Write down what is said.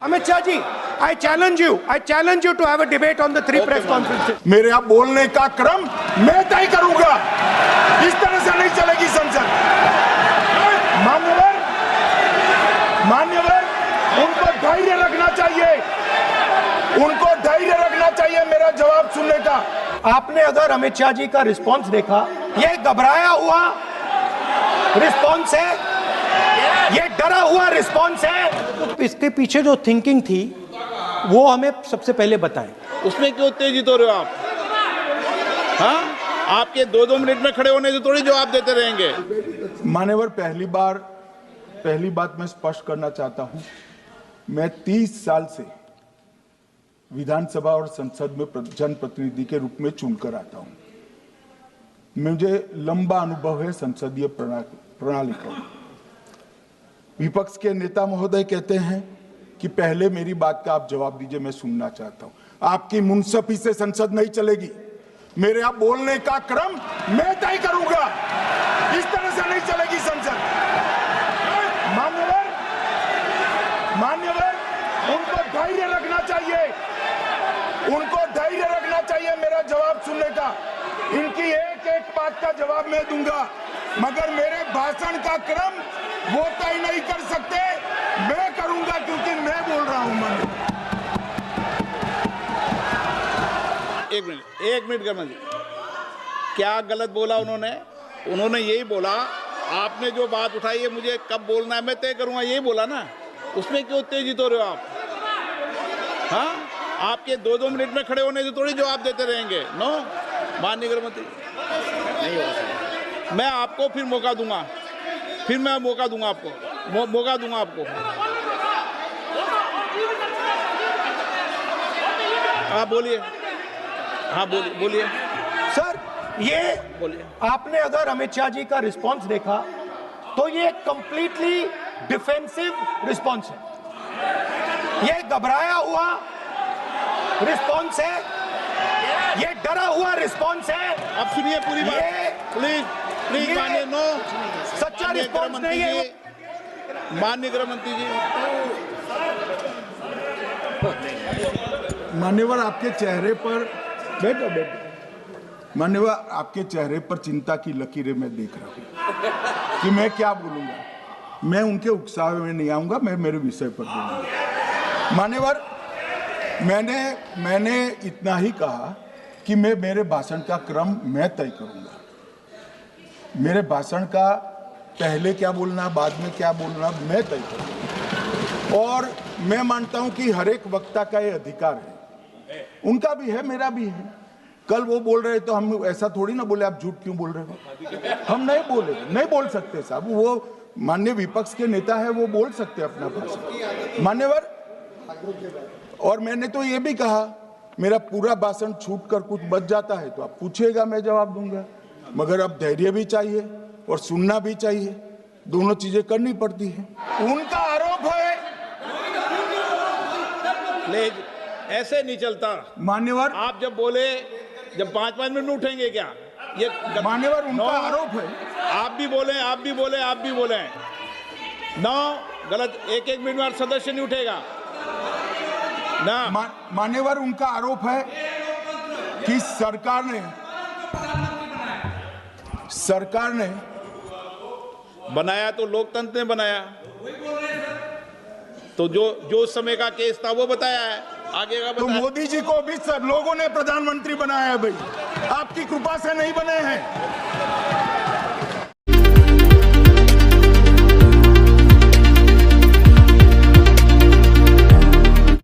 Amit Shah ji, I challenge you to have a debate on the three press conferences. मेरे यहाँ बोलने का क्रम मैं तय करूंगा। इस तरह से नहीं चलेगी संसद। मान्यवर, उनको धैर्य रखना चाहिए। उनको धैर्य रखना चाहिए मेरा जवाब सुनने का। आपने अगर अमित शाह जी का रिस्पॉन्स देखा, ये घबराया हुआ रिस्पॉन्स है, ये डरा हुआ रिस्पॉन्स है। तो इसके पीछे जो थिंकिंग थी वो हमें सबसे पहले बताएं। उसमें क्यों उत्तेजित हो रहे हो आप? हाँ, आपके 2-2 मिनट में खड़े होने से थोड़ी जवाब देते रहेंगे। मान्यवर, पहली बात मैं स्पष्ट करना चाहता हूं, मैं 30 साल से विधानसभा और संसद में जनप्रतिनिधि के रूप में चुनकर आता हूं। मुझे लंबा अनुभव है संसदीय प्रणाली का। विपक्ष के नेता महोदय कहते हैं कि पहले मेरी बात का आप जवाब दीजिए, मैं सुनना चाहता हूं। आपकी मुनसफी से संसद नहीं चलेगी। मेरे यहाँ बोलने का क्रम मैं तय करूंगा। इस तरह से नहीं चलेगी संसद। मान्यवर, उनको धैर्य रखना चाहिए। उनको धैर्य रखना चाहिए मेरा जवाब सुनने का। इनकी एक एक बात का जवाब मैं दूंगा, मगर मेरे भाषण का क्रम वो तय नहीं कर सकते, मैं करूंगा, क्योंकि मैं बोल रहा हूं। एक मिनट करना जी। क्या गलत बोला उन्होंने यही बोला, आपने जो बात उठाई है मुझे कब बोलना है मैं तय करूंगा, यही बोला ना। उसमें क्यों उत्तेजित हो रहे हो आप? हाँ, आपके 2-2 मिनट में खड़े होने से थोड़ी जवाब देते रहेंगे। नो, माननीय गृह मंत्री, नहीं हो सकता। मैं आपको फिर मौका दूंगा, आपको मौका दूंगा आपको। आप बोलिए। हाँ, बोलिए सर, ये बोलिए। आपने अगर अमित शाह जी का रिस्पॉन्स देखा तो ये कंप्लीटली डिफेंसिव रिस्पॉन्स है। ये घबराया हुआ रिस्पॉन्स है, ये डरा हुआ रिस्पॉन्स है। अब सुनिए पूरी बात, प्लीज मानिए। नो, सच्चा रिस्पॉन्स नहीं है। माननीय गृह मंत्री जी, मान्यवर, आपके चेहरे पर बैठो। मान्यवर, आपके चेहरे पर चिंता की लकीरें मैं देख रहा हूं कि मैं क्या बोलूंगा। मैं उनके उकसावे में नहीं आऊंगा, मैं मेरे विषय पर बोलूंगा। मान्यवर, मैंने इतना ही कहा कि मेरे भाषण का क्रम मैं तय करूंगा। मेरे भाषण का पहले क्या बोलना, बाद में क्या बोलना, मैं तय करूंगा। और मैं मानता हूं कि हर एक वक्ता का ये अधिकार है। उनका भी है, मेरा भी है। कल वो बोल रहे तो हम ऐसा थोड़ी ना बोले आप झूठ क्यों बोल रहे हो। हम नहीं बोल सकते साहब। वो माननीय विपक्ष के नेता है, वो बोल सकते अपना भाषण। मान्यवर, और मैंने तो ये भी कहा, मेरा पूरा भाषण छूट कर कुछ बच जाता है तो आप पूछिएगा, मैं जवाब दूंगा। मगर अब धैर्य भी चाहिए और सुनना भी चाहिए, दोनों चीजें करनी पड़ती है। उनका आरोप है। प्लीज, ऐसे नहीं चलता मान्यवर। आप जब बोले, जब 5-5 मिनट में उठेंगे क्या? ये मान्यवर, उनका आरोप है। आप भी बोले। नो, गलत। एक मिनट में सदस्य नहीं उठेगा ना। मान्यवर, उनका आरोप है कि सरकार ने बनाया तो लोकतंत्र ने बनाया, तो जो समय का केस था वो बताया है, आगे का तो बताया। मोदी जी को भी सब लोगों ने प्रधानमंत्री बनाया है भाई, आपकी कृपा से नहीं बने हैं।